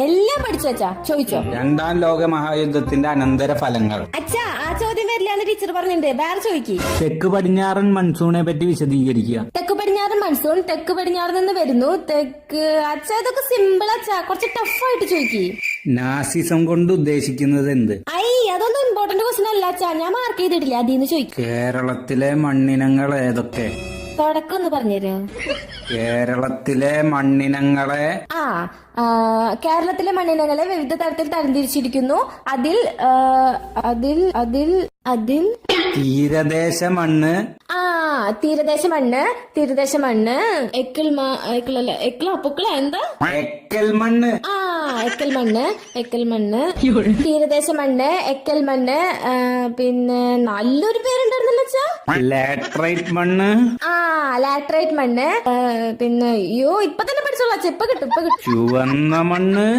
എല്ലാം പഠിച്ചു അച്ഛാ, ചോദിച്ചോ. രണ്ടാം ലോക മഹായുദ്ധത്തിന്റെ അനന്തര ഫലങ്ങൾ. അച്ഛാ ആ ചോദ്യം വരില്ലാന്ന് ടീച്ചർ പറഞ്ഞിട്ടുണ്ട്, വേറെ ചോദിക്കി. തെക്ക് പടിഞ്ഞാറൻ മൺസൂണെ പറ്റി വിശദീകരിക്കുക. തെക്ക് പടിഞ്ഞാറൻ മൺസൂൺ തെക്ക് പടിഞ്ഞാറ് നിന്ന് വരുന്നു. അച്ഛാ ഇതൊക്കെ സിമ്പിൾ അച്ഛാ, കുറച്ച് ടഫായിട്ട് ചോദിക്കി. നാസിസം കൊണ്ട് ഉദ്ദേശിക്കുന്നത് എന്ത്? അതൊന്നും ഇമ്പോർട്ടന്റ് ക്വസ്റ്റൻ അല്ല അച്ഛാ, ഞാൻ മാർക്ക് ചെയ്തിട്ടില്ല, അതിന്ന് ചോദിക്കും. കേരളത്തിലെ മണ്ണിനങ്ങൾ ഏതൊക്കെ? തുടക്കം ഒന്ന് പറഞ്ഞുതരോ? കേരളത്തിലെ മണ്ണിനങ്ങളെ കേരളത്തിലെ മണ്ണിനങ്ങളെ വിവിധ തരത്തിൽ തരംതിരിച്ചിരിക്കുന്നു. അതിൽ തീരദേശ മണ്ണ്. തീരദേശ മണ്ണ് എക്കൽ എന്താ? എക്കൽ മണ്ണ്. എക്കൽ മണ്ണ് തീരദേശ മണ്ണ്, എക്കൽ മണ്ണ്. പിന്നെ നല്ലൊരു പേരുണ്ടായിരുന്നല്ലോ അച്ഛാ, ലാറ്ററൈറ്റ് മണ്ണ്. ലാറ്ററൈറ്റ് മണ്ണ്. പിന്നെ ഇപ്പൊ തന്നെ പഠിച്ചോളാം, ഇപ്പൊ കിട്ടും. ചുവന്ന മണ്ണ്.